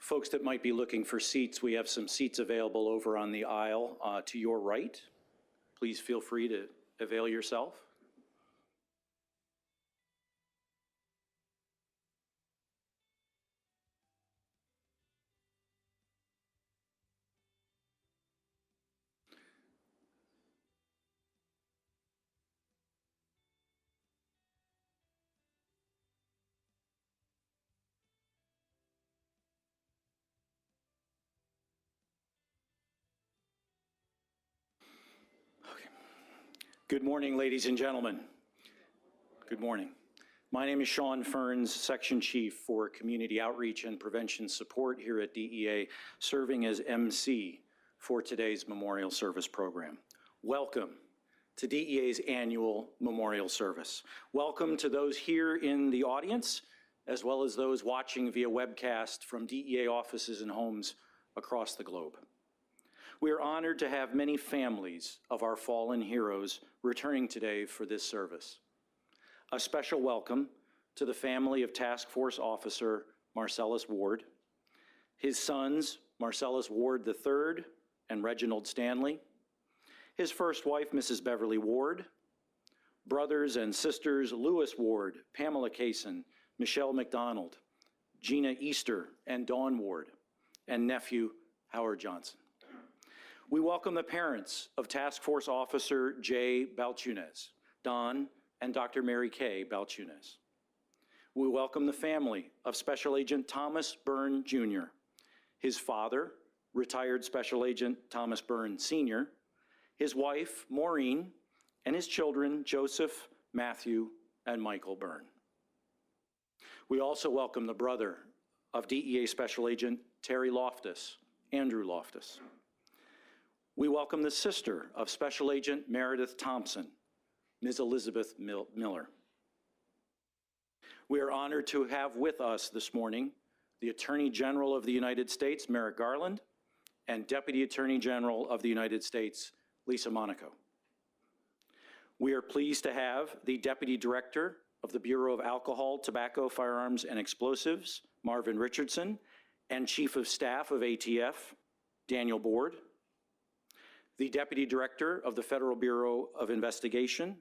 Folks that might be looking for seats, we have some seats available over on the aisle to your right. Please feel free to avail yourself. Good morning, ladies and gentlemen. Good morning. My name is Sean Ferns, Section Chief for Community Outreach and Prevention Support here at DEA, serving as MC for today's Memorial Service program. Welcome to DEA's annual Memorial Service. Welcome to those here in the audience, as well as those watching via webcast from DEA offices and homes across the globe. We are honored to have many families of our fallen heroes returning today for this service. A special welcome to the family of Task Force Officer Marcellus Ward, his sons Marcellus Ward III and Reginald Stanley, his first wife Mrs. Beverly Ward, brothers and sisters Lewis Ward, Pamela Kaysen, Michelle McDonald, Gina Easter and Dawn Ward, and nephew Howard Johnson. We welcome the parents of Task Force Officer Jay Balchunas, Don and Dr. Mary Kay Balchunas. We welcome the family of Special Agent Thomas Byrne Jr., his father, retired Special Agent Thomas Byrne Sr., his wife, Maureen, and his children, Joseph, Matthew, and Michael Byrne. We also welcome the brother of DEA Special Agent Terry Loftus, Andrew Loftus. We welcome the sister of Special Agent Meredith Thompson, Ms. Elizabeth Miller. We are honored to have with us this morning the Attorney General of the United States, Merrick Garland, and Deputy Attorney General of the United States, Lisa Monaco. We are pleased to have the Deputy Director of the Bureau of Alcohol, Tobacco, Firearms, and Explosives, Marvin Richardson, and Chief of Staff of ATF, Daniel Board, the Deputy Director of the Federal Bureau of Investigation,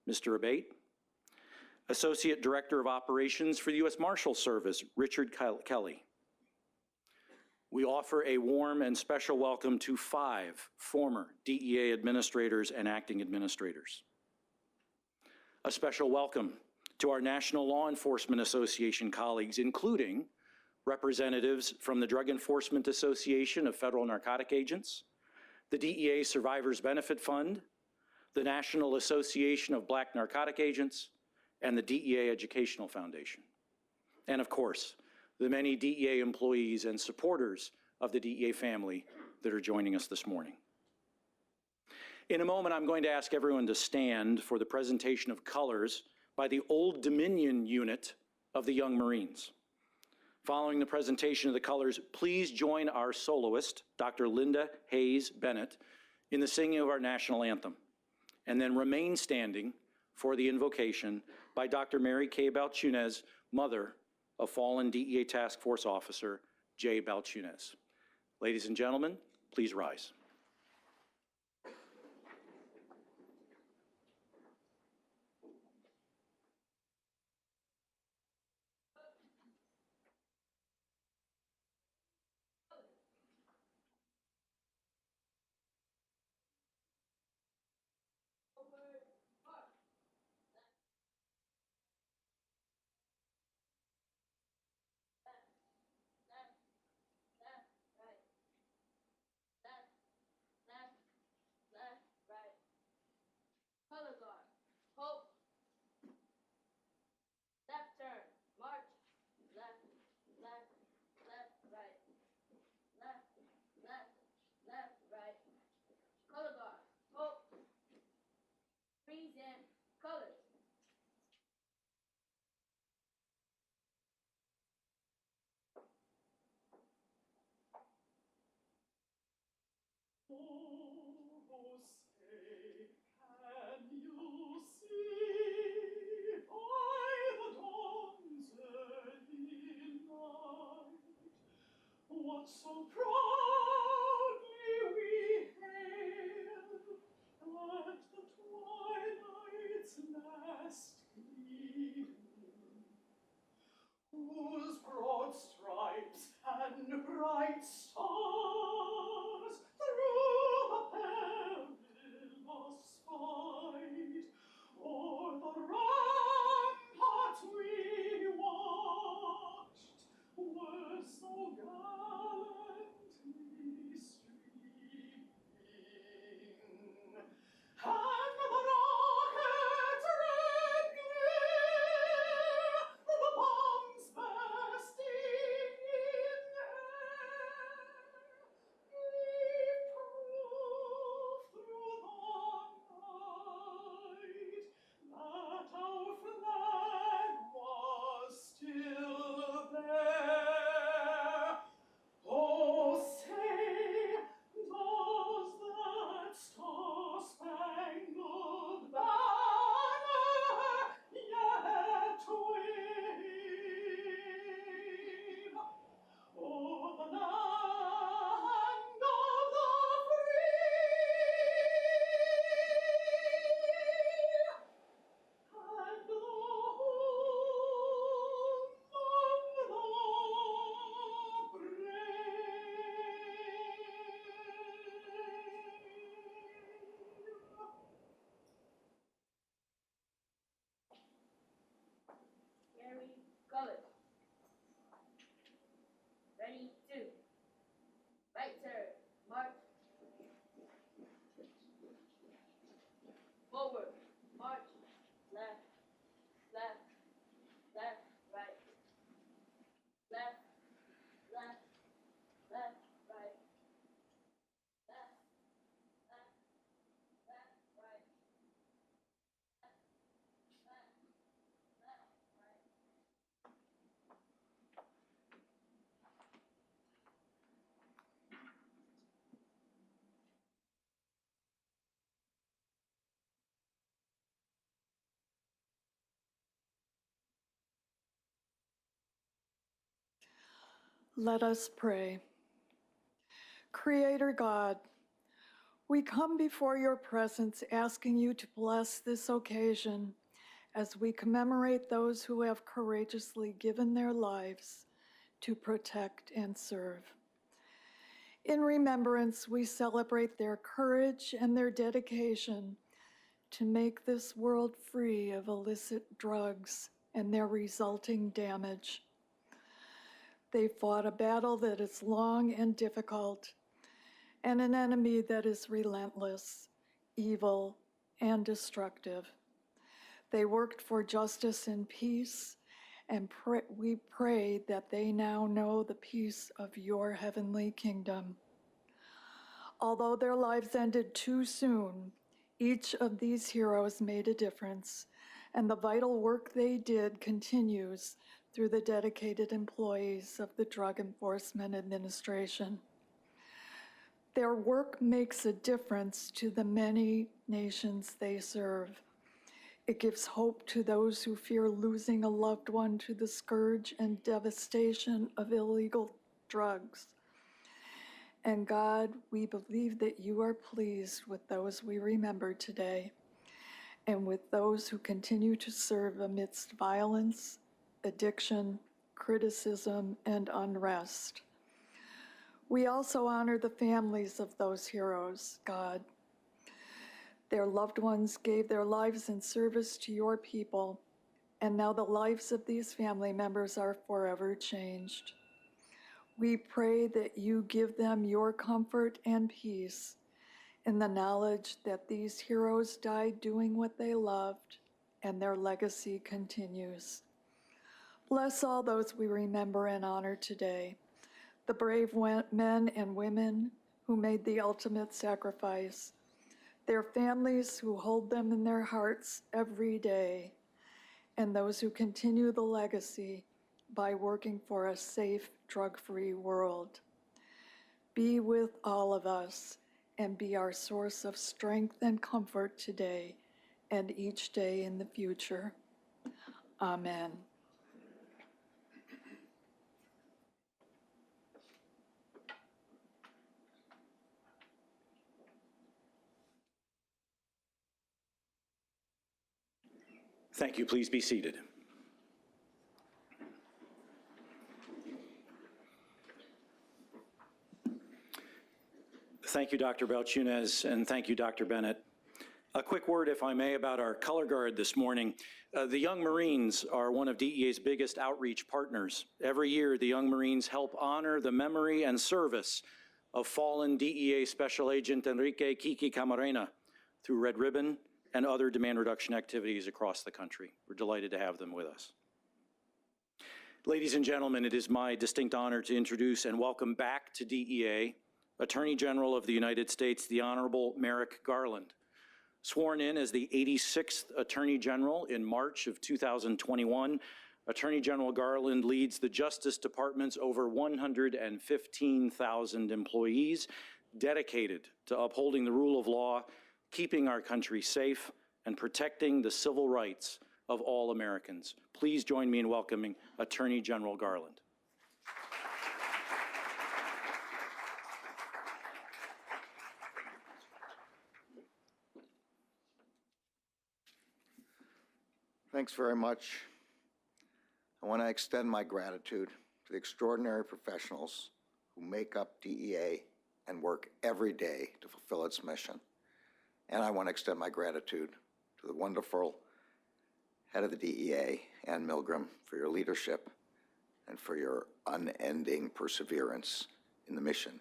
Mr. Abate, Associate Director of Operations for the U.S. Marshal Service, Richard Kelly. We offer a warm and special welcome to 5 former DEA administrators and acting administrators. A special welcome to our National Law Enforcement Association colleagues, including representatives from the Drug Enforcement Association of Federal Narcotic Agents, the DEA Survivors Benefit Fund, the National Association of Black Narcotic Agents, and the DEA Educational Foundation. And of course, the many DEA employees and supporters of the DEA family that are joining us this morning. In a moment, I'm going to ask everyone to stand for the presentation of colors by the Old Dominion unit of the Young Marines. Following the presentation of the colors, please join our soloist, Dr. Linda Hayes Bennett, in the singing of our national anthem, and then remain standing for the invocation by Dr. Mary Kay Balchunas, mother of fallen DEA Task Force Officer Jay Balchunas. Ladies and gentlemen, please rise. Let us pray. Creator God, we come before your presence asking you to bless this occasion as we commemorate those who have courageously given their lives to protect and serve. In remembrance, we celebrate their courage and their dedication to make this world free of illicit drugs and their resulting damage. They fought a battle that is long and difficult, and an enemy that is relentless, evil, and destructive. They worked for justice and peace, and we pray that they now know the peace of your heavenly kingdom. Although their lives ended too soon, each of these heroes made a difference, and the vital work they did continues through the dedicated employees of the Drug Enforcement Administration. Their work makes a difference to the many nations they serve. It gives hope to those who fear losing a loved one to the scourge and devastation of illegal drugs. And God, we believe that you are pleased with those we remember today and with those who continue to serve amidst violence, addiction, criticism, and unrest. We also honor the families of those heroes, God. Their loved ones gave their lives in service to your people, and now the lives of these family members are forever changed. We pray that you give them your comfort and peace in the knowledge that these heroes died doing what they loved, and their legacy continues. Bless all those we remember and honor today, the brave men and women who made the ultimate sacrifice, their families who hold them in their hearts every day, and those who continue the legacy by working for a safe, drug-free world. Be with all of us and be our source of strength and comfort today and each day in the future. Amen. Thank you. Please be seated. Thank you, Dr. Belchunas, and thank you, Dr. Bennett. A quick word, if I may, about our color guard this morning. The Young Marines are one of DEA's biggest outreach partners. Every year, the Young Marines help honor the memory and service of fallen DEA Special Agent Enrique Kiki Camarena through Red Ribbon and other demand reduction activities across the country. We're delighted to have them with us. Ladies and gentlemen, it is my distinct honor to introduce and welcome back to DEA Attorney General of the United States, the Honorable Merrick Garland. Sworn in as the 86th Attorney General in March of 2021, Attorney General Garland leads the Justice Department's over 115,000 employees dedicated to upholding the rule of law, keeping our country safe, and protecting the civil rights of all Americans. Please join me in welcoming Attorney General Garland. Thanks very much. I want to extend my gratitude to the extraordinary professionals who make up DEA and work every day to fulfill its mission. And I want to extend my gratitude to the wonderful head of the DEA, Ann Milgram, for your leadership and for your unending perseverance in the mission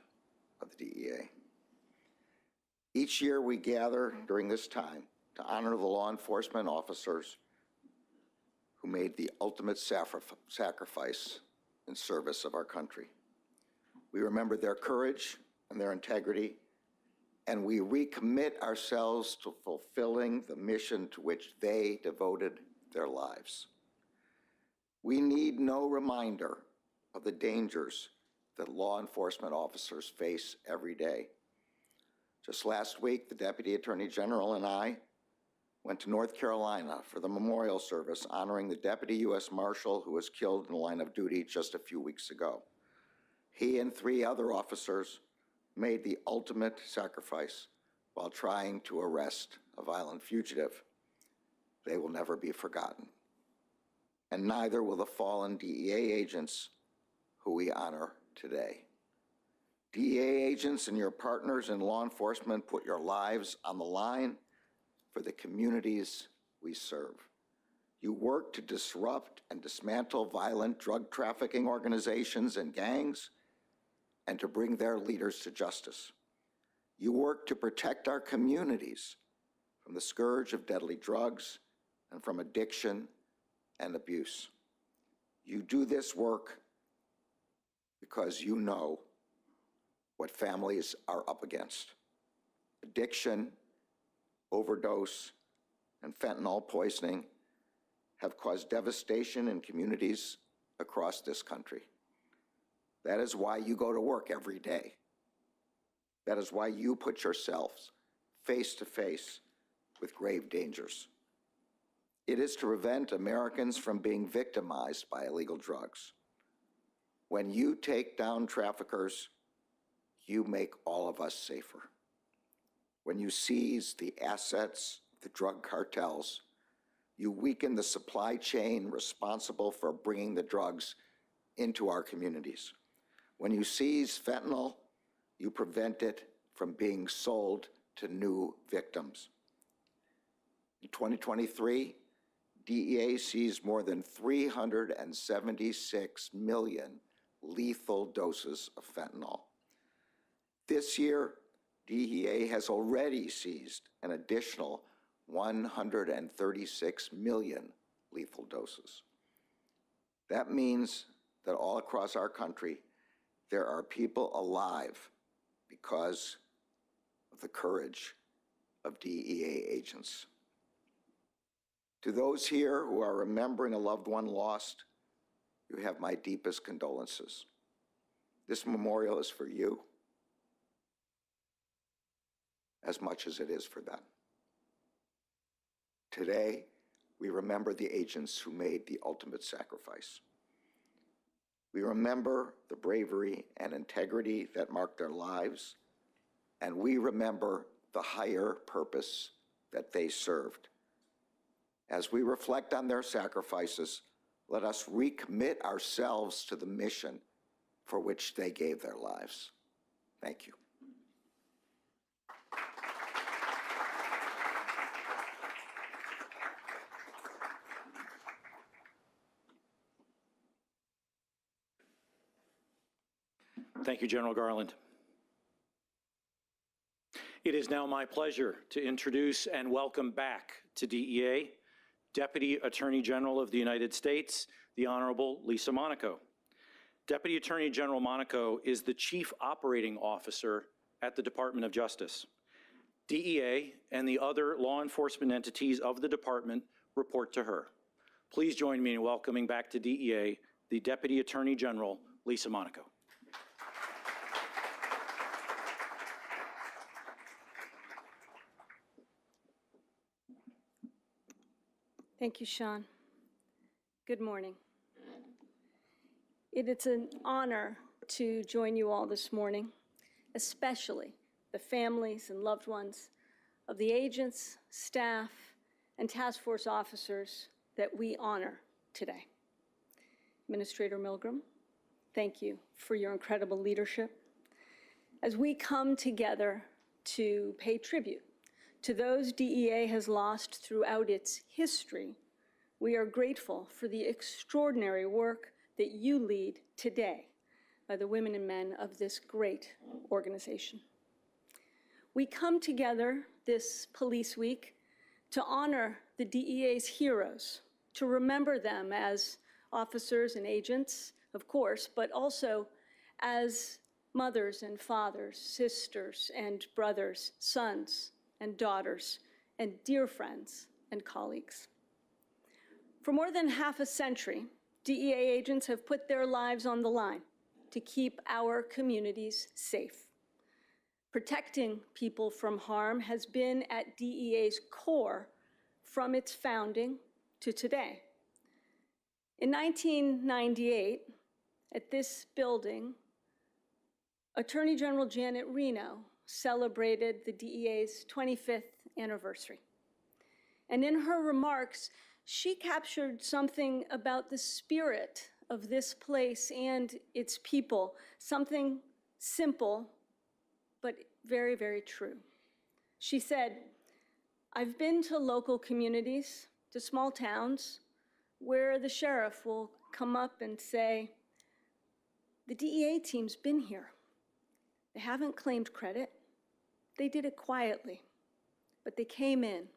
of the DEA. Each year we gather during this time to honor the law enforcement officers who made the ultimate sacrifice in service of our country. We remember their courage and their integrity, and we recommit ourselves to fulfilling the mission to which they devoted their lives. We need no reminder of the dangers that law enforcement officers face every day. Just last week, the Deputy Attorney General and I went to North Carolina for the memorial service honoring the Deputy U.S. Marshal who was killed in the line of duty just a few weeks ago. He and 3 other officers made the ultimate sacrifice while trying to arrest a violent fugitive. They will never be forgotten. And neither will the fallen DEA agents who we honor today. DEA agents and your partners in law enforcement put your lives on the line for the communities we serve. You work to disrupt and dismantle violent drug trafficking organizations and gangs and to bring their leaders to justice. You work to protect our communities from the scourge of deadly drugs and from addiction and abuse. You do this work because you know what families are up against. Addiction, overdose, and fentanyl poisoning have caused devastation in communities across this country. That is why you go to work every day. That is why you put yourselves face to face with grave dangers. It is to prevent Americans from being victimized by illegal drugs. When you take down traffickers, you make all of us safer. When you seize the assets of the drug cartels, you weaken the supply chain responsible for bringing the drugs into our communities. When you seize fentanyl, you prevent it from being sold to new victims. In 2023, DEA seized more than 376 million lethal doses of fentanyl. This year, DEA has already seized an additional 136 million lethal doses. That means that all across our country, there are people alive because of the courage of DEA agents. To those here who are remembering a loved one lost, you have my deepest condolences. This memorial is for you as much as it is for them. Today, we remember the agents who made the ultimate sacrifice. We remember the bravery and integrity that marked their lives, and we remember the higher purpose that they served. As we reflect on their sacrifices, let us recommit ourselves to the mission for which they gave their lives. Thank you. Thank you, General Garland. It is now my pleasure to introduce and welcome back to DEA Deputy Attorney General of the United States, the Honorable Lisa Monaco. Deputy Attorney General Monaco is the Chief Operating Officer at the Department of Justice. DEA and the other law enforcement entities of the department report to her. Please join me in welcoming back to DEA the Deputy Attorney General, Lisa Monaco. Thank you, Sean. Good morning. It's an honor to join you all this morning, especially the families and loved ones of the agents, staff, and task force officers that we honor today. Administrator Milgram, thank you for your incredible leadership. As we come together to pay tribute to those DEA has lost throughout its history, we are grateful for the extraordinary work that you lead today by the women and men of this great organization. We come together this Police Week to honor the DEA's heroes, to remember them as officers and agents, of course, but also as mothers and fathers, sisters and brothers, sons and daughters, and dear friends and colleagues. For more than half a century, DEA agents have put their lives on the line to keep our communities safe. Protecting people from harm has been at DEA's core from its founding to today. In 1998, at this building, Attorney General Janet Reno celebrated the DEA's 25th anniversary. And in her remarks, she captured something about the spirit of this place and its people, something simple, but very, very true. She said, "I've been to local communities, to small towns, where the sheriff will come up and say, 'The DEA team's been here. They haven't claimed credit. They did it quietly, but they came in.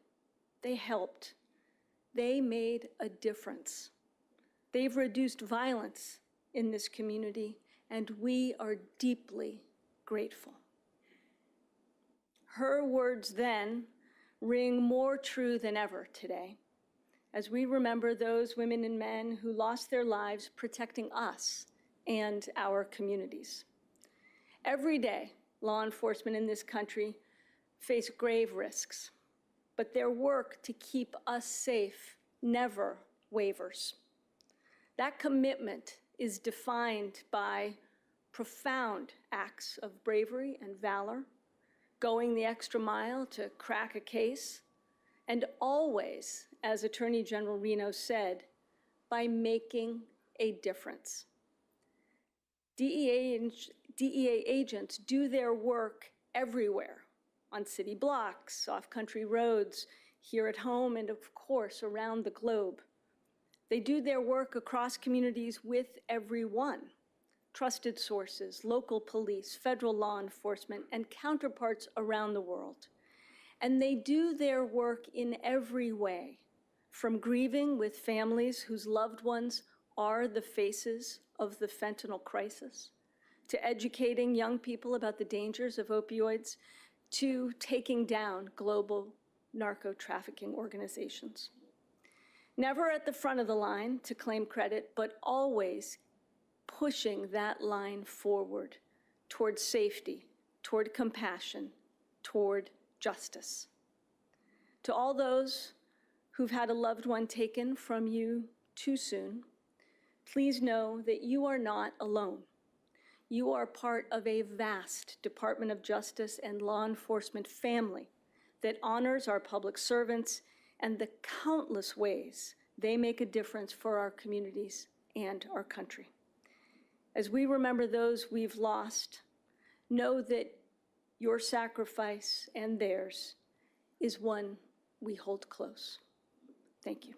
They helped. They made a difference. They've reduced violence in this community, and we are deeply grateful.'" Her words then ring more true than ever today, as we remember those women and men who lost their lives protecting us and our communities. Every day, law enforcement in this country face grave risks, but their work to keep us safe never wavers. That commitment is defined by profound acts of bravery and valor, going the extra mile to crack a case, and always, as Attorney General Reno said, by making a difference. DEA agents do their work everywhere, on city blocks, off country roads, here at home, and of course, around the globe. They do their work across communities with everyone: trusted sources, local police, federal law enforcement, and counterparts around the world. And they do their work in every way, from grieving with families whose loved ones are the faces of the fentanyl crisis, to educating young people about the dangers of opioids, to taking down global narco-trafficking organizations. Never at the front of the line to claim credit, but always pushing that line forward toward safety, toward compassion, toward justice. To all those who've had a loved one taken from you too soon, please know that you are not alone. You are part of a vast Department of Justice and law enforcement family that honors our public servants and the countless ways they make a difference for our communities and our country. As we remember those we've lost, know that your sacrifice and theirs is one we hold close. Thank you.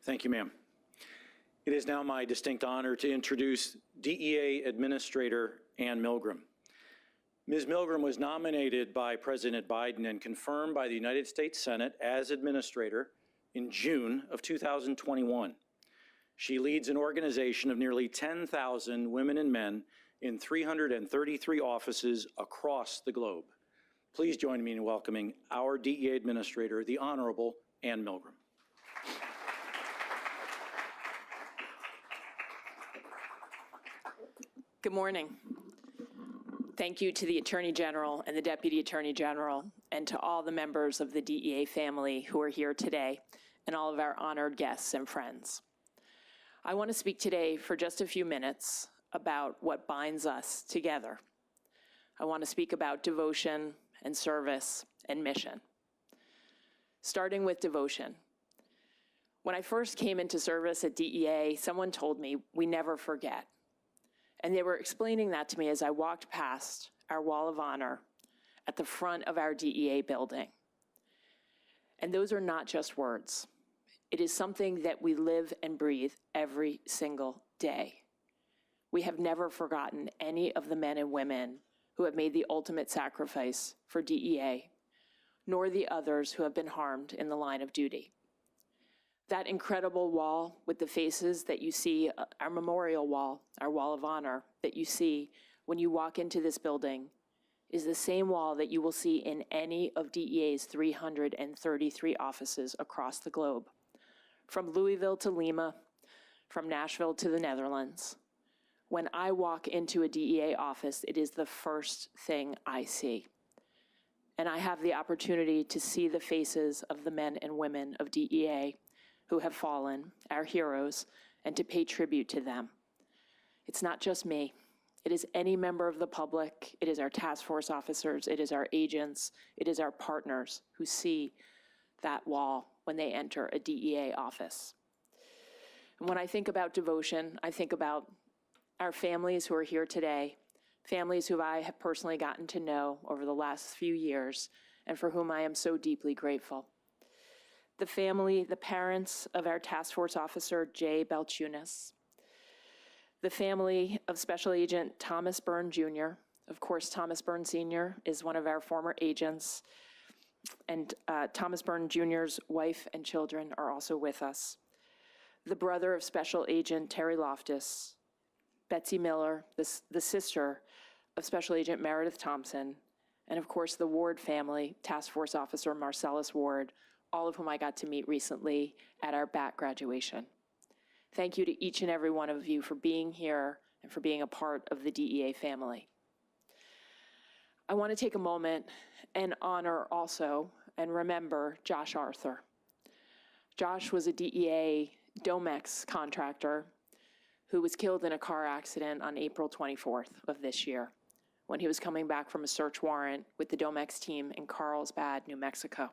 Thank you, ma'am. It is now my distinct honor to introduce DEA Administrator Ann Milgram. Ms. Milgram was nominated by President Biden and confirmed by the United States Senate as Administrator in June of 2021. She leads an organization of nearly 10,000 women and men in 333 offices across the globe. Please join me in welcoming our DEA Administrator, the Honorable Ann Milgram. Good morning. Thank you to the Attorney General and the Deputy Attorney General, and to all the members of the DEA family who are here today, and all of our honored guests and friends. I want to speak today for just a few minutes about what binds us together. I want to speak about devotion and service and mission. Starting with devotion. When I first came into service at DEA, someone told me, "We never forget." And they were explaining that to me as I walked past our wall of honor at the front of our DEA building. And those are not just words. It is something that we live and breathe every single day. We have never forgotten any of the men and women who have made the ultimate sacrifice for DEA, nor the others who have been harmed in the line of duty. That incredible wall with the faces that you see, our memorial wall, our wall of honor that you see when you walk into this building, is the same wall that you will see in any of DEA's 333 offices across the globe, from Louisville to Lima, from Nashville to the Netherlands. When I walk into a DEA office, it is the first thing I see. And I have the opportunity to see the faces of the men and women of DEA who have fallen, our heroes, and to pay tribute to them. It's not just me. It is any member of the public. It is our task force officers. It is our agents. It is our partners who see that wall when they enter a DEA office. And when I think about devotion, I think about our families who are here today, families who I have personally gotten to know over the last few years and for whom I am so deeply grateful. The family, the parents of our task force officer, Jay Balchunas, the family of Special Agent Thomas Byrne Jr. Of course, Thomas Byrne Sr. is one of our former agents, and Thomas Byrne Jr.'s wife and children are also with us. The brother of Special Agent Terry Loftus, Betsy Miller, the sister of Special Agent Meredith Thompson, and of course the Ward family, Task Force Officer Marcellus Ward, all of whom I got to meet recently at our BAT graduation. Thank you to each and every one of you for being here and for being a part of the DEA family. I want to take a moment and honor also and remember Josh Arthur. Josh was a DEA Domex contractor who was killed in a car accident on April 24th of this year when he was coming back from a search warrant with the Domex team in Carlsbad, New Mexico.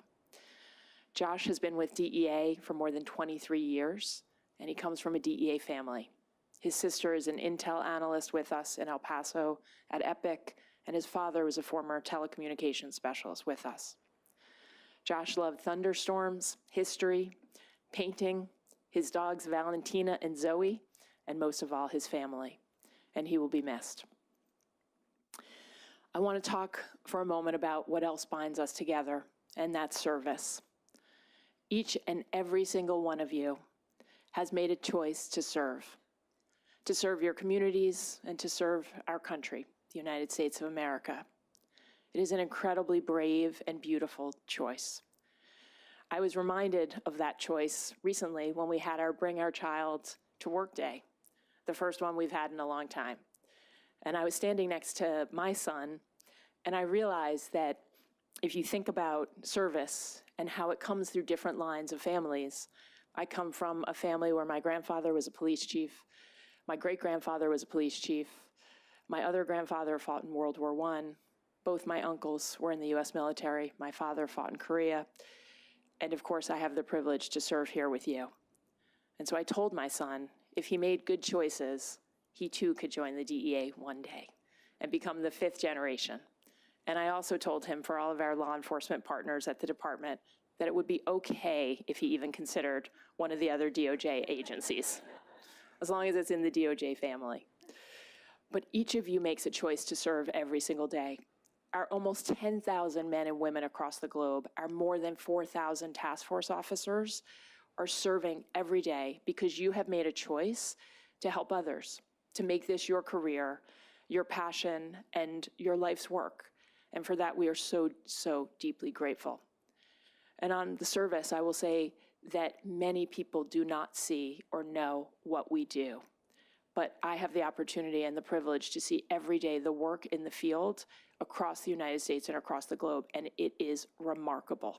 Josh has been with DEA for more than 23 years, and he comes from a DEA family. His sister is an intel analyst with us in El Paso at Epic, and his father was a former telecommunications specialist with us. Josh loved thunderstorms, history, painting, his dogs Valentina and Zoe, and most of all, his family, and he will be missed. I want to talk for a moment about what else binds us together, and that's service. Each and every single one of you has made a choice to serve your communities and to serve our country, the United States of America. It is an incredibly brave and beautiful choice. I was reminded of that choice recently when we had our Bring Our Child to Work Day, the first one we've had in a long time. And I was standing next to my son, and I realized that if you think about service and how it comes through different lines of families, I come from a family where my grandfather was a police chief, my great-grandfather was a police chief, my other grandfather fought in World War I, both my uncles were in the US military, my father fought in Korea, and of course I have the privilege to serve here with you. And so I told my son, if he made good choices, he too could join the DEA one day and become the 5th generation. And I also told him, for all of our law enforcement partners at the department, that it would be okay if he even considered one of the other DOJ agencies, as long as it's in the DOJ family. But each of you makes a choice to serve every single day. Our almost 10,000 men and women across the globe, our more than 4,000 task force officers are serving every day because you have made a choice to help others, to make this your career, your passion, and your life's work. And for that, we are so, so deeply grateful. And on the service, I will say that many people do not see or know what we do. But I have the opportunity and the privilege to see every day the work in the field across the United States and across the globe, and it is remarkable.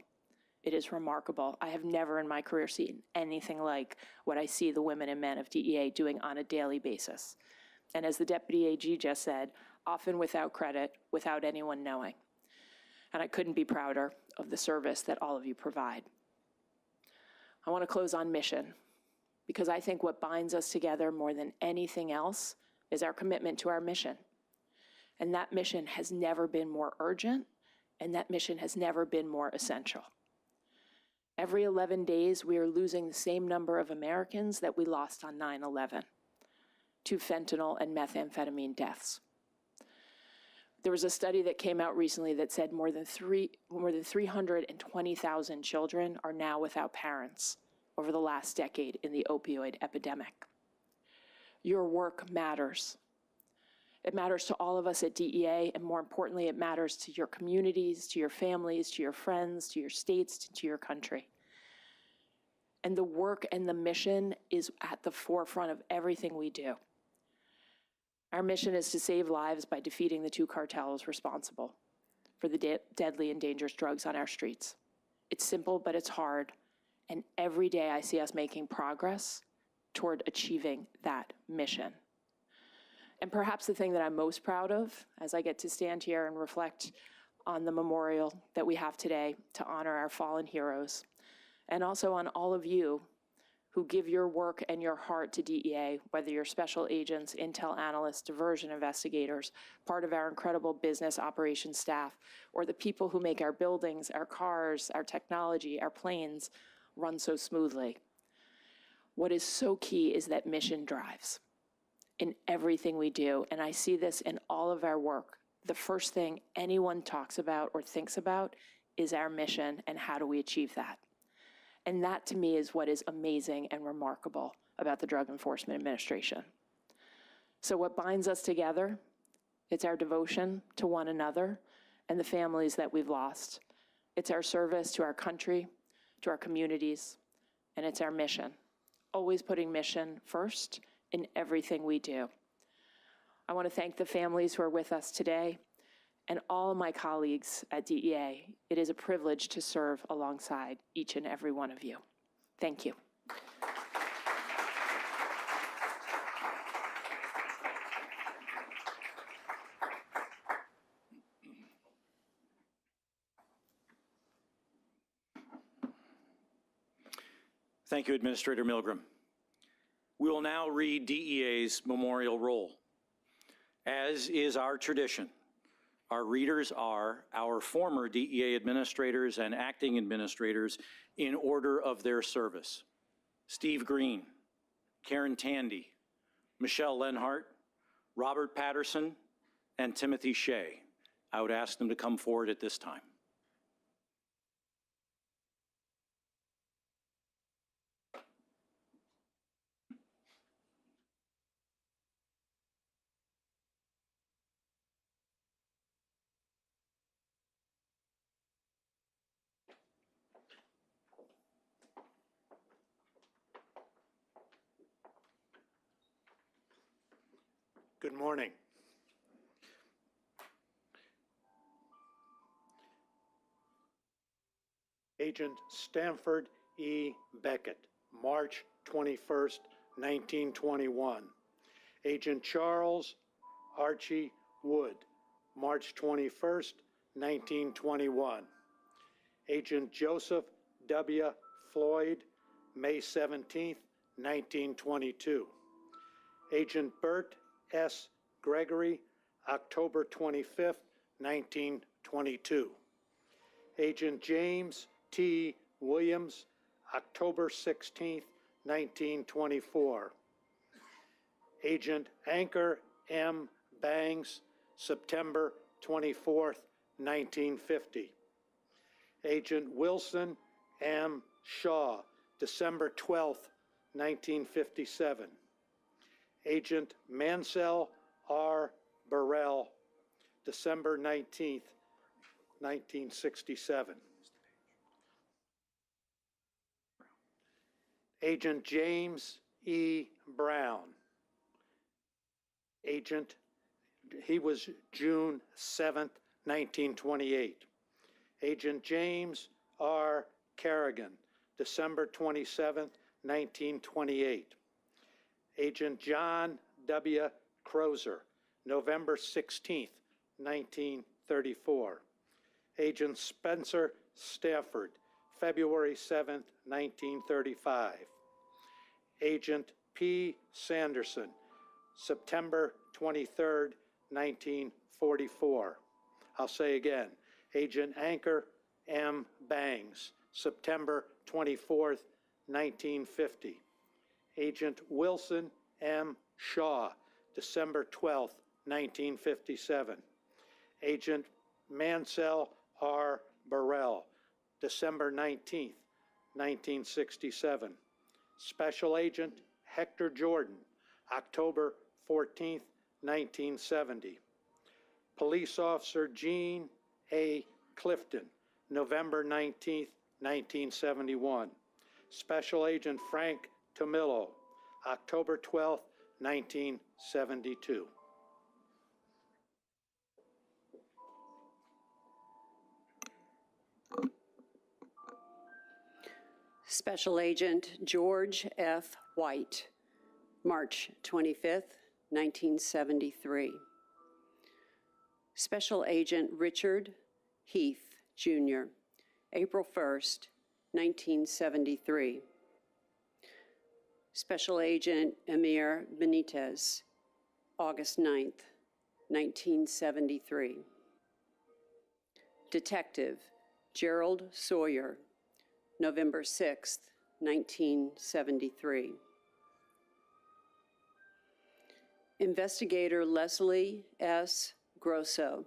It is remarkable. I have never in my career seen anything like what I see the women and men of DEA doing on a daily basis. And as the Deputy AG just said, often without credit, without anyone knowing. And I couldn't be prouder of the service that all of you provide. I want to close on mission, because I think what binds us together more than anything else is our commitment to our mission. And that mission has never been more urgent, and that mission has never been more essential. Every 11 days, we are losing the same number of Americans that we lost on 9/11 to fentanyl and methamphetamine deaths. There was a study that came out recently that said more than 320,000 children are now without parents over the last decade in the opioid epidemic. Your work matters. It matters to all of us at DEA, and more importantly, it matters to your communities, to your families, to your friends, to your states, to your country. And the work and the mission is at the forefront of everything we do. Our mission is to save lives by defeating the two cartels responsible for the deadly and dangerous drugs on our streets. It's simple, but it's hard. And every day I see us making progress toward achieving that mission. And perhaps the thing that I'm most proud of as I get to stand here and reflect on the memorial that we have today to honor our fallen heroes, and also on all of you who give your work and your heart to DEA, whether you're special agents, intel analysts, diversion investigators, part of our incredible business operations staff, or the people who make our buildings, our cars, our technology, our planes run so smoothly. What is so key is that mission drives in everything we do, and I see this in all of our work. The first thing anyone talks about or thinks about is our mission and how do we achieve that. And that, to me, is what is amazing and remarkable about the Drug Enforcement Administration. So what binds us together? It's our devotion to one another and the families that we've lost. It's our service to our country, to our communities, and it's our mission. Always putting mission first in everything we do. I want to thank the families who are with us today and all my colleagues at DEA. It is a privilege to serve alongside each and every one of you. Thank you. Thank you, Administrator Milgram. We will now read DEA's memorial roll. As is our tradition, our readers are our former DEA administrators and acting administrators in order of their service. Steve Green, Karen Tandy, Michelle Lenhart, Robert Patterson, and Timothy Shea. I would ask them to come forward at this time. Good morning. Agent Stanford E. Beckett, March 21st, 1921. Agent Charles Archie Wood, March 21st, 1921. Agent Joseph W. Floyd, May 17th, 1922. Agent Bert S. Gregory, October 25th, 1922. Agent James T. Williams, October 16th, 1924. Agent Anchor M. Bangs, September 24th, 1950. Agent Wilson M. Shaw, December 12th, 1957. Agent Mansell R. Burrell, December 19th, 1967. Agent James E. Brown. He was June 7th, 1928. Agent James R. Kerrigan, December 27th, 1928. Agent John W. Crozer, November 16th, 1934. Agent Spencer Stafford, February 7th, 1935. Agent P. Sanderson, September 23rd, 1944. I'll say again, Agent Anchor M. Bangs, September 24th, 1950. Agent Wilson M. Shaw, December 12th, 1957. Agent Mansell R. Burrell, December 19th, 1967. Special Agent Hector Jordan, October 14th, 1970. Police Officer Gene A. Clifton, November 19th, 1971. Special Agent Frank Tomillo, October 12th, 1972. Special Agent George F. White, March 25th, 1973. Special Agent Richard Heath, Jr., April 1st, 1973. Special Agent Emir Benitez, August 9th, 1973. Detective Gerald Sawyer, November 6th, 1973. Investigator Leslie S. Grosso,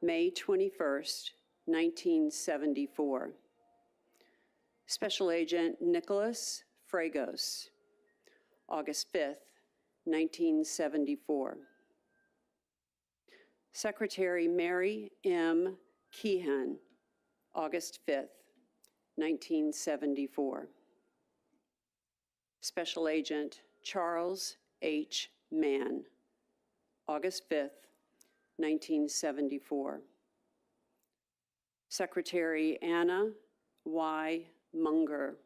May 21st, 1974. Special Agent Nicholas Fragos, August 5th, 1974. Secretary Mary M. Keehan, August 5th, 1974. Special Agent Charles H. Mann, August 5th, 1974. Secretary Anna Y. Munger,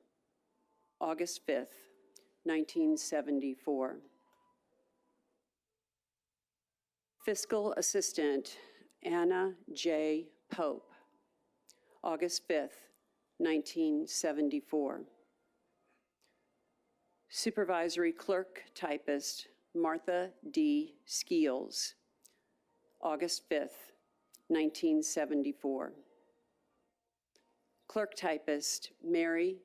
August 5th, 1974. Fiscal Assistant Anna J. Pope, August 5th, 1974. Supervisory Clerk Typist Martha D. Skeels, August 5th, 1974. Clerk Typist Mary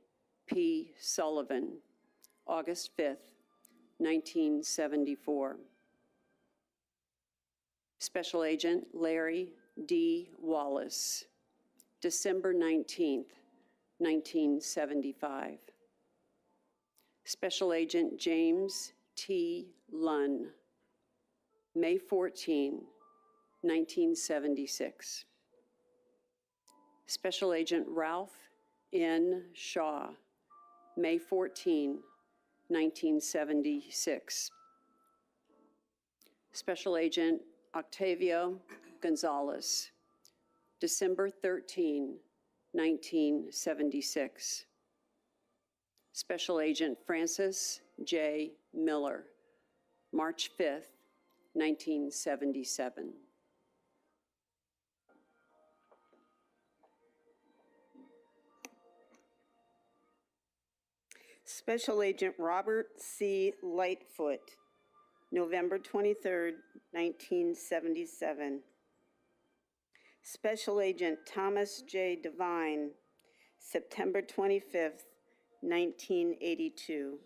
P. Sullivan, August 5th, 1974. Special Agent Larry D. Wallace, December 19th, 1975. Special Agent James T. Lunn, May 14, 1976. Special Agent Ralph N. Shaw, May 14, 1976. Special Agent Octavio Gonzalez, December 13, 1976. Special Agent Francis J. Miller, March 5th, 1977. Special Agent Robert C. Lightfoot, November 23rd, 1977. Special Agent Thomas J. Devine, September 25th, 1982.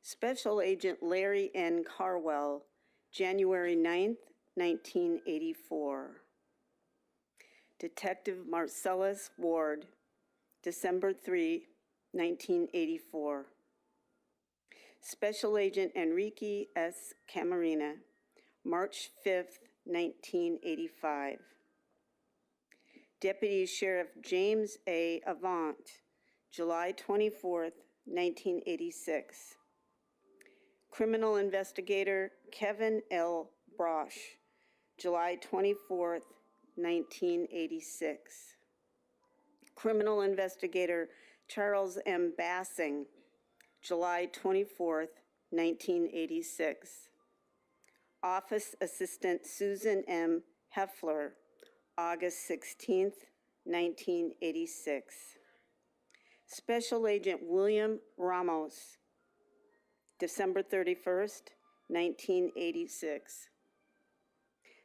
Special Agent Larry N. Carwell, January 9th, 1984. Detective Marcellus Ward, December 3, 1984. Special Agent Enrique S. Camarena, March 5th, 1985. Deputy Sheriff James A. Avant, July 24th, 1986. Criminal Investigator Kevin L. Brosh, July 24th, 1986. Criminal Investigator Charles M. Bassing, July 24th, 1986. Office Assistant Susan M. Heffler, August 16th, 1986. Special Agent William Ramos, December 31st, 1986.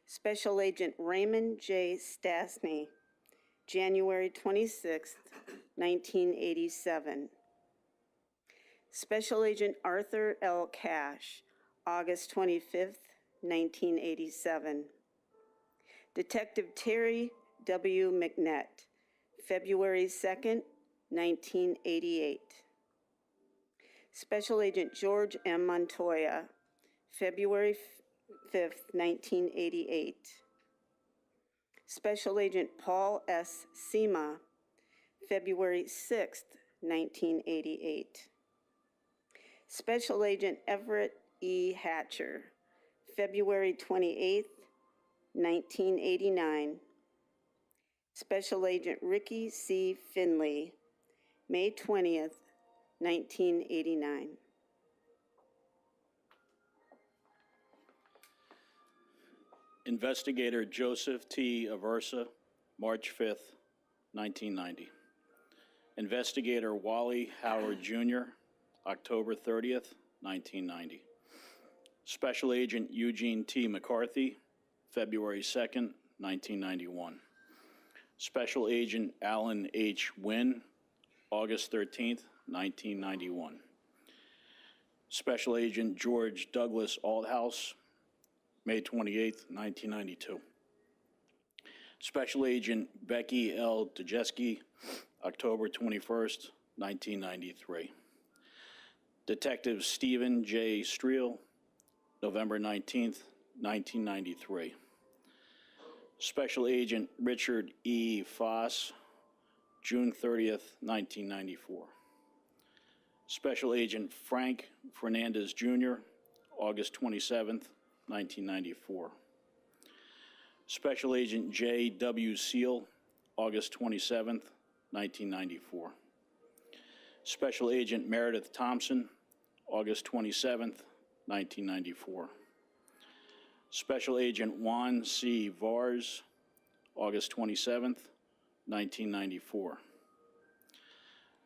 Special Agent Raymond J. Stasny, January 26th, 1987. Special Agent Arthur L. Cash, August 25th, 1987. Detective Terry W. McNett, February 2nd, 1988. Special Agent George M. Montoya, February 5th, 1988. Special Agent Paul S. Sema, February 6th, 1988. Special Agent Everett E. Hatcher, February 28th, 1989. Special Agent Ricky C. Finley, May 20th, 1989. Investigator Joseph T. Aversa, March 5th, 1990. Investigator Wally Howard Jr., October 30th, 1990. Special Agent Eugene T. McCarthy, February 2nd, 1991. Special Agent Alan H. Wynn, August 13th, 1991. Special Agent George Douglas Althouse, May 28th, 1992. Special Agent Becky L. Dejewski, October 21st, 1993. Detective Stephen J. Streel, November 19th, 1993. Special Agent Richard E. Foss, June 30th, 1994. Special Agent Frank Fernandez Jr., August 27th, 1994. Special Agent J. W. Seal, August 27th, 1994. Special Agent Meredith Thompson, August 27th, 1994. Special Agent Juan C. Vars, August 27th, 1994.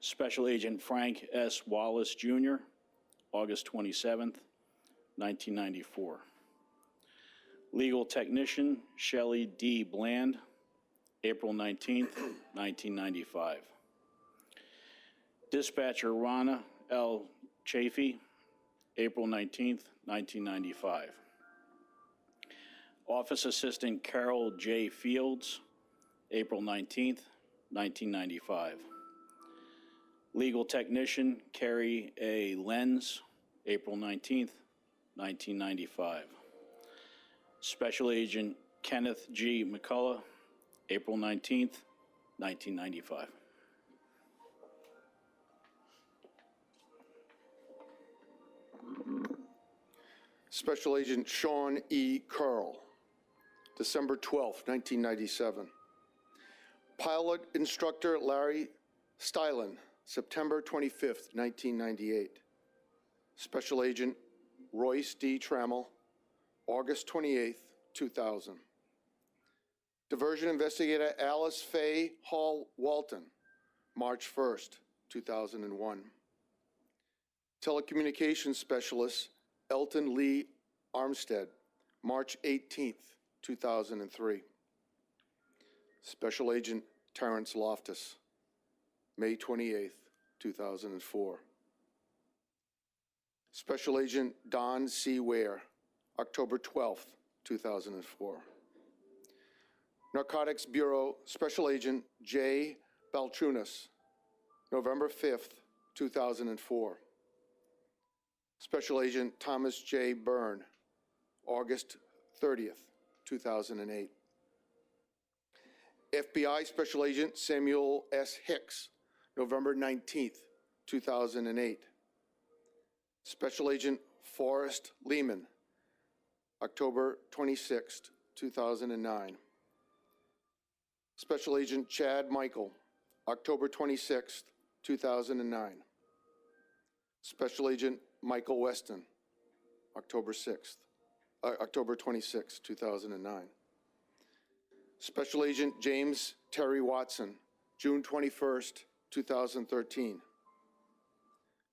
Special Agent Frank S. Wallace Jr., August 27th, 1994. Legal Technician Shelley D. Bland, April 19th, 1995. Dispatcher Rana L. Chafee, April 19th, 1995. Office Assistant Carol J. Fields, April 19th, 1995. Legal Technician Carrie A. Lenz, April 19th, 1995. Special Agent Kenneth G. McCullough, April 19th, 1995. Special Agent Sean E. Curl, December 12, 1997. Pilot Instructor Larry Stylen, September 25, 1998. Special Agent Royce D. Trammell, August 28, 2000. Diversion Investigator Alice Faye Hall Walton, March 1st, 2001. Telecommunications Specialist Elton Lee Armstead, March 18th, 2003. Special Agent Terrence Loftus, May 28th, 2004. Special Agent Don C. Ware, October 12th, 2004. Narcotics Bureau Special Agent J. Balchunas, November 5th, 2004. Special Agent Thomas J. Byrne, August 30th, 2008. FBI Special Agent Samuel S. Hicks, November 19th, 2008. Special Agent Forrest Lehman, October 26th, 2009. Special Agent Chad Michael, October 26th, 2009. Special Agent Michael Weston, October 26th, 2009. Special Agent James Terry Watson, June 21st, 2013.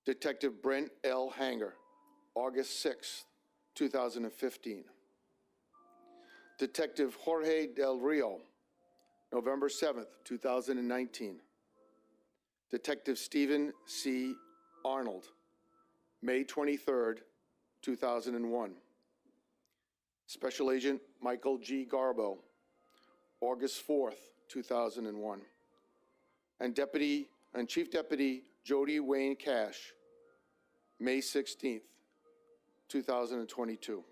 Detective Brent L. Hanger, August 6th, 2015. Detective Jorge Del Rio, November 7th, 2019. Detective Stephen C. Arnold, May 23rd, 2001. Special Agent Michael G. Garbo, August 4th, 2001. And Chief Deputy Jody Wayne Cash, May 16th, 2022.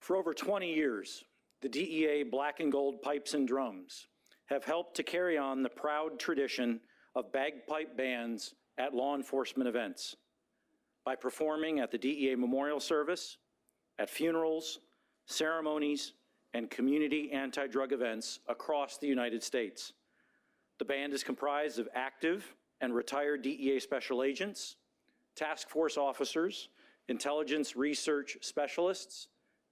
For over 20 years, the DEA Black and Gold Pipes and Drums have helped to carry on the proud tradition of bagpipe bands at law enforcement events by performing at the DEA Memorial Service, at funerals, ceremonies, and community anti-drug events across the United States. The band is comprised of active and retired DEA special agents, task force officers, intelligence research specialists,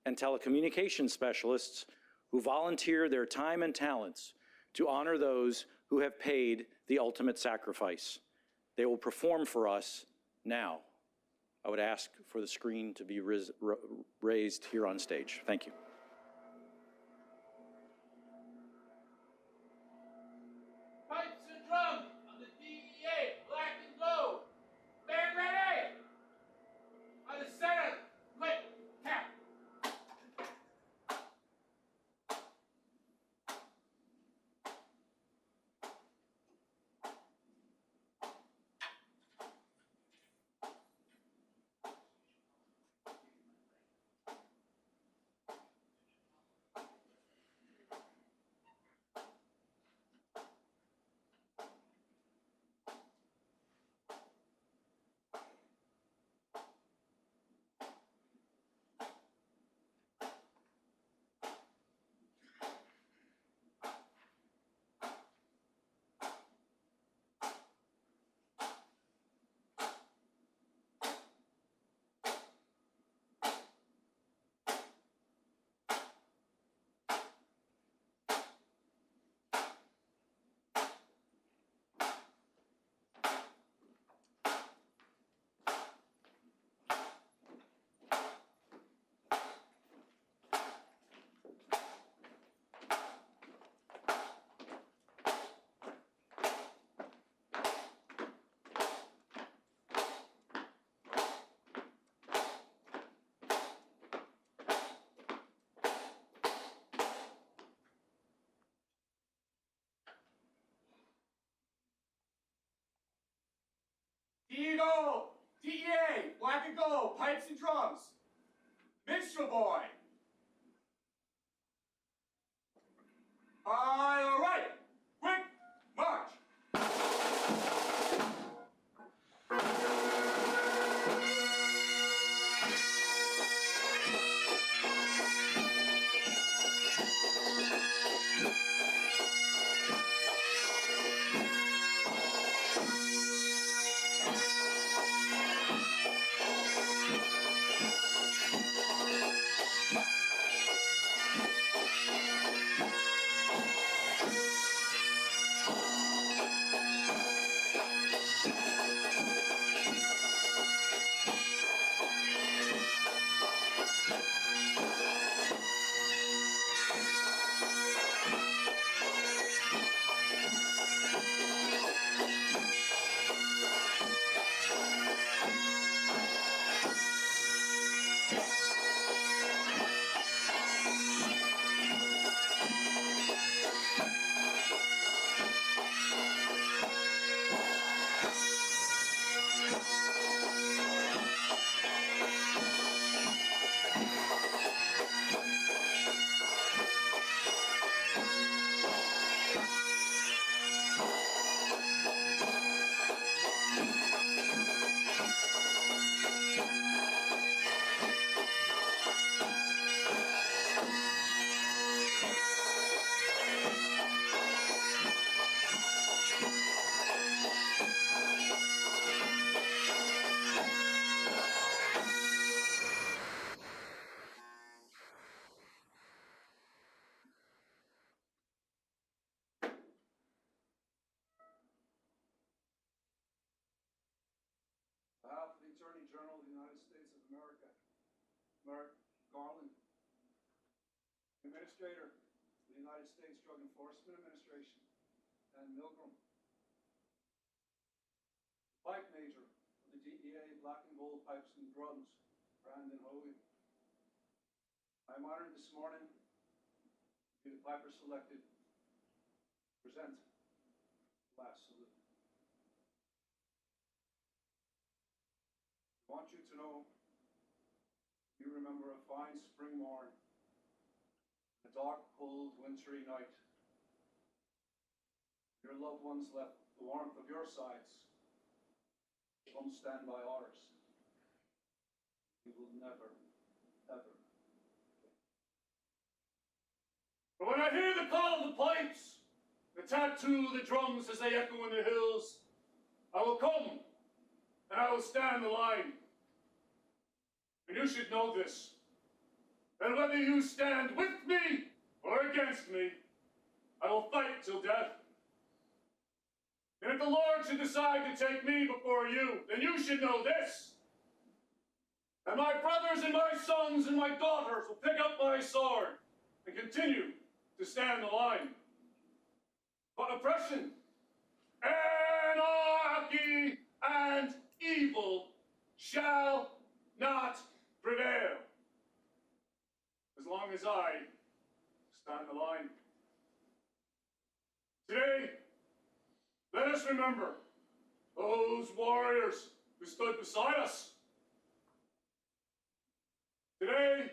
and telecommunications specialists who volunteer their time and talents to honor those who have paid the ultimate sacrifice. They will perform for us now. I would ask for the screen to be raised here on stage. Thank you. Pipes and drums on the DEA Black and Gold. Band ready! On the center, lit, cap. Eagle, DEA, Black and Gold, Pipes and Drums. Minstrel Boy. All right, quick march. On behalf of the Attorney General of the United States of America, Merrick Garland, Administrator of the United States Drug Enforcement Administration, and Milgram, Pipe Major of the DEA Black and Gold Pipes and Drums, Brandon Hogan. I'm honored this morning to be the piper selected to present the last salute. I want you to know you remember a fine spring morn a dark, cold, wintry night. Your loved ones left the warmth of your sides. Come stand by ours. We will never, ever. But when I hear the call of the pipes, the tattoo of the drums as they echo in the hills, I will come and I will stand the line. And you should know this, that whether you stand with me or against me, I will fight till death. And if the Lord should decide to take me before you, then you should know this, that my brothers and my sons and my daughters will pick up my sword and continue to stand the line. But oppression, anarchy, and evil shall not prevail as long as I stand the line. Today, let us remember those warriors who stood beside us. Today,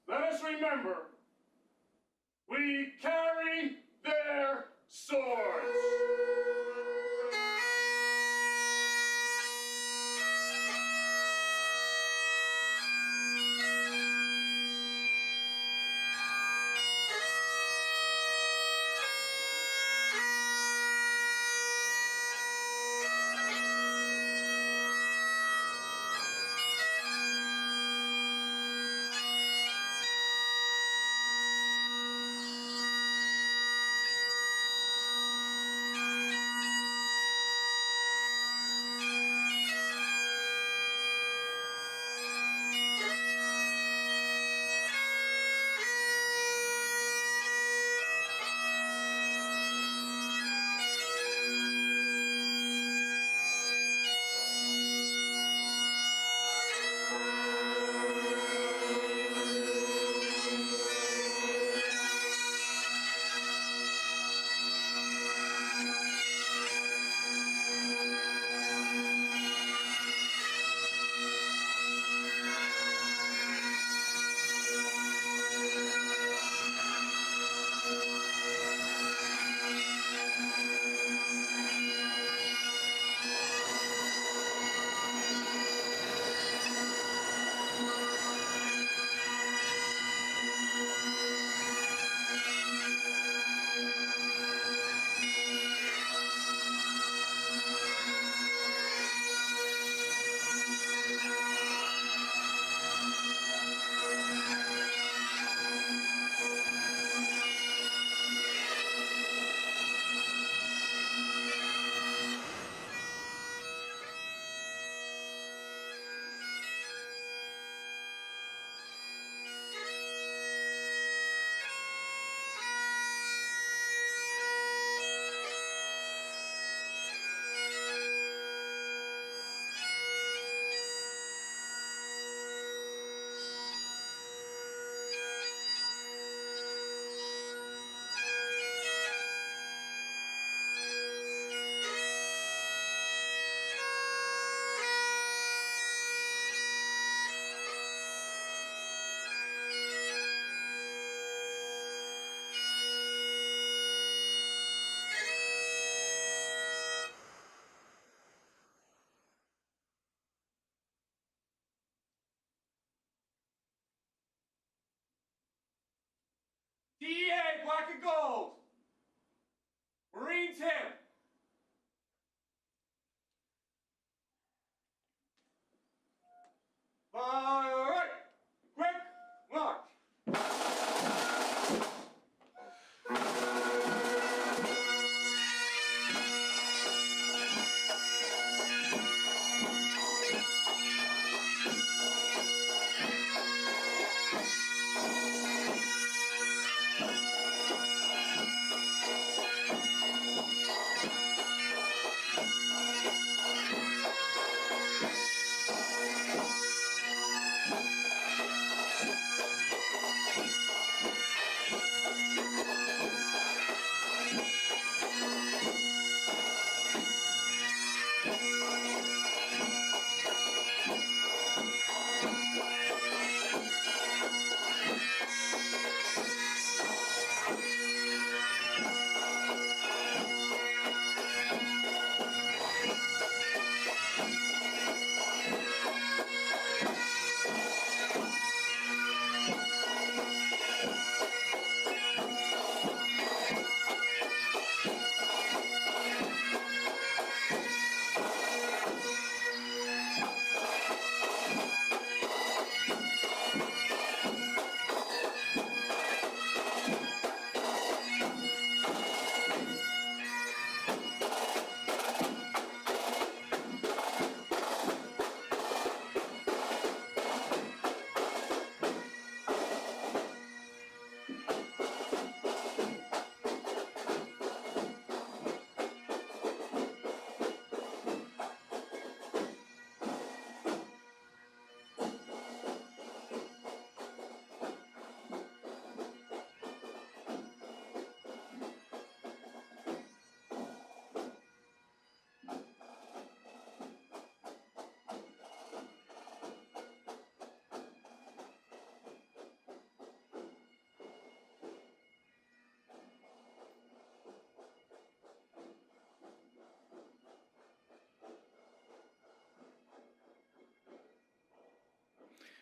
let us remember we carry their swords. DEA Black and Gold, Marine Tim. All right, quick march.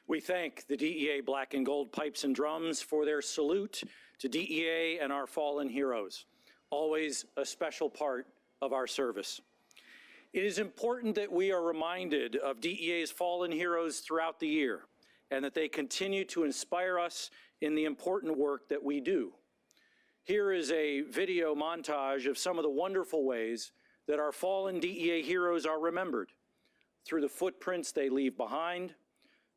We thank the DEA Black and Gold Pipes and Drums for their salute to DEA and our fallen heroes, always a special part of our service. It is important that we are reminded of DEA's fallen heroes throughout the year and that they continue to inspire us in the important work that we do. Here is a video montage of some of the wonderful ways that our fallen DEA heroes are remembered, through the footprints they leave behind,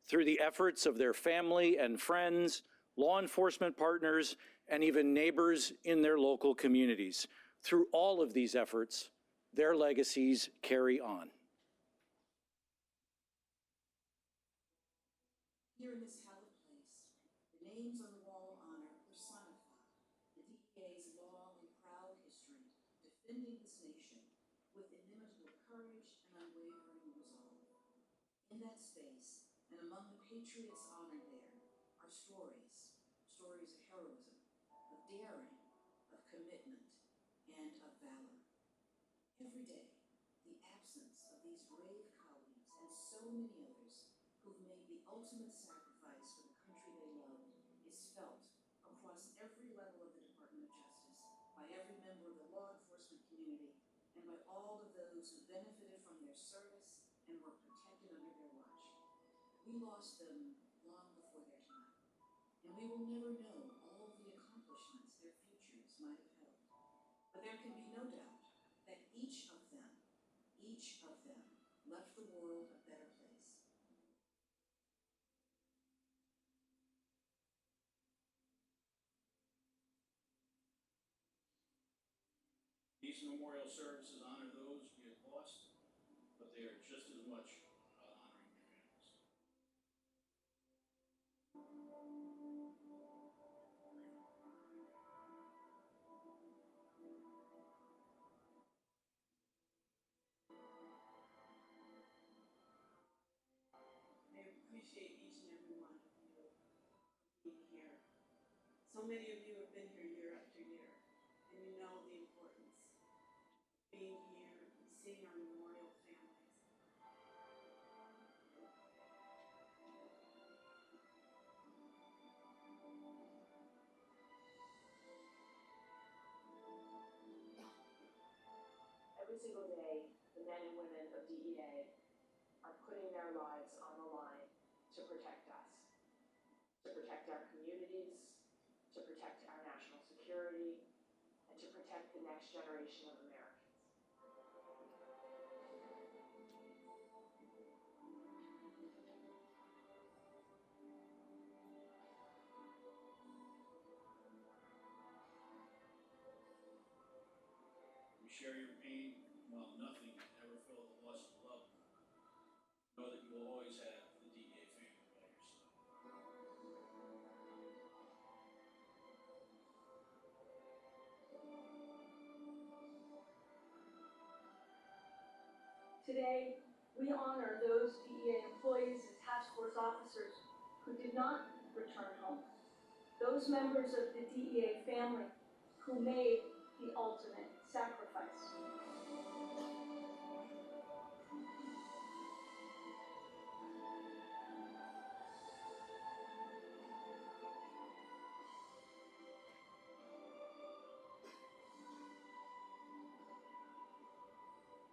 through the efforts of their family and friends, law enforcement partners, and even neighbors in their local communities. Through all of these efforts, their legacies carry on. Here in this hallowed place, the names on the wall of honor personify the DEA's long and proud history defending this nation with inimitable courage and unwavering resolve. In that space, and among the patriots honored there, are stories of heroism, of daring, of commitment, and of valor. Every day, the absence of these brave colleagues and so many others who've made the ultimate sacrifice for the country they love is felt across every level of the Department of Justice, by every member of the law enforcement community, and by all of those who benefited from their service and were protected under their watch. We lost them long before their time, and we will never know all the accomplishments their futures might have held. But there can be no doubt that each of them left the world a better place. These memorial services honor those we have lost, but they are just as much about honoring their families. I appreciate each and every one of you being here. So many of you have been here year after year, and you know the importance of being here and seeing our memorial families. Every single day, the men and women of DEA are putting their lives on the line to protect us, to protect our communities, to protect our national security, and to protect the next generation of Americans. We share your pain. While nothing can ever fill the loss of a loved one, know that you will always have the DEA family by your side. Today, we honor those DEA employees and task force officers who did not return home, those members of the DEA family who made the ultimate sacrifice.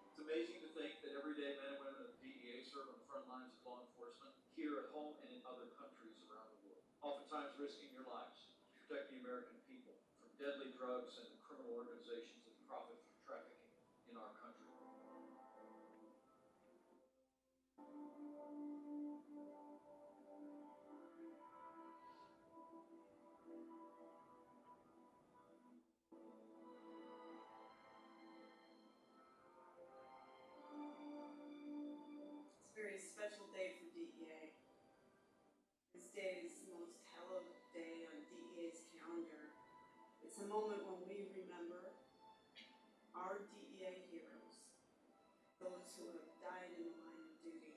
It's amazing to think that everyday men and women of the DEA serve on the front lines of law enforcement here at home and in other countries around the world, oftentimes risking your lives to protect the American people from deadly drugs and the criminal organizations that profit from trafficking in our country. It's a very special day for DEA. This day is the most hallowed day on DEA's calendar. It's a moment when we remember our DEA heroes, those who have died in the line of duty.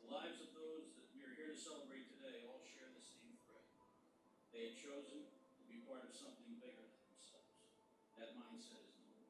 The lives of those celebrate today all share the same thread. They have chosen to be part of something bigger than themselves. That mindset is noble.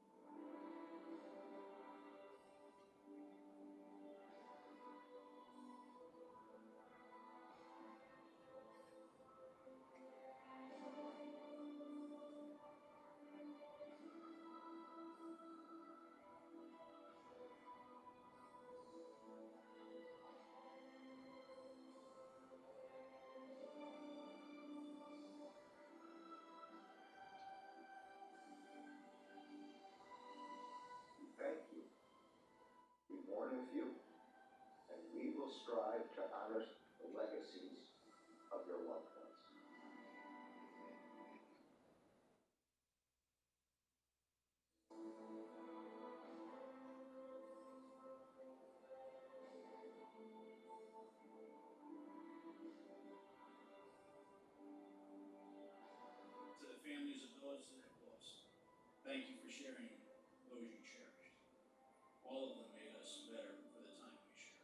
Thank you. We mourn with you, and we will strive to honor the legacies of your loved ones. To the families of those that have lost, thank you for sharing those you cherished. All of them made us better for the time we shared.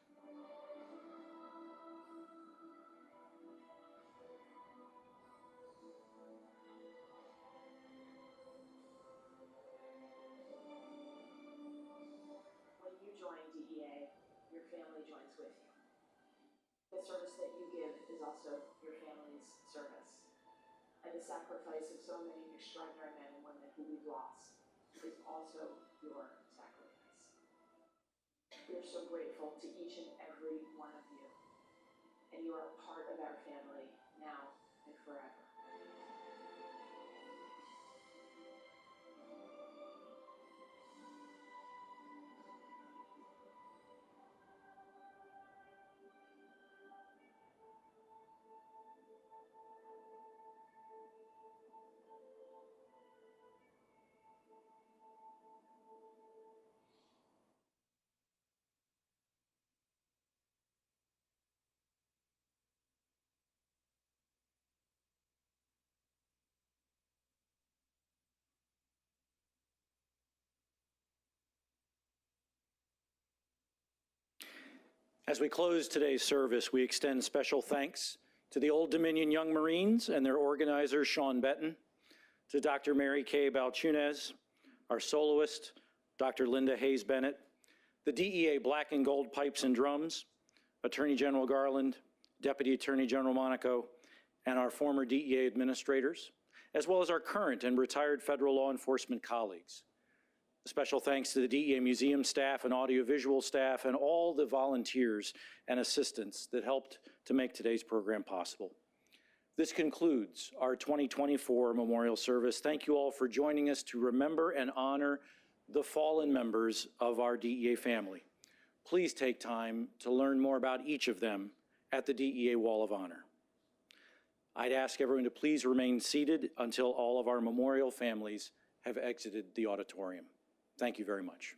When you join DEA, your family joins with you. The service that you give is also your family's service. And the sacrifice of so many extraordinary men and women who we've lost is also your sacrifice. We are so grateful to each and every one of you. And you are a part of our family now and forever. As we close today's service, we extend special thanks to the Old Dominion Young Marines and their organizer, Sean Benton, to Dr. Mary Kay Balchunas, our soloist, Dr. Linda Hayes Bennett, the DEA Black and Gold Pipes and Drums, Attorney General Garland, Deputy Attorney General Monaco, and our former DEA administrators, as well as our current and retired federal law enforcement colleagues. Special thanks to the DEA museum staff and audiovisual staff and all the volunteers and assistants that helped to make today's program possible. This concludes our 2024 memorial service. Thank you all for joining us to remember and honor the fallen members of our DEA family. Please take time to learn more about each of them at the DEA Wall of Honor. I'd ask everyone to please remain seated until all of our memorial families have exited the auditorium. Thank you very much.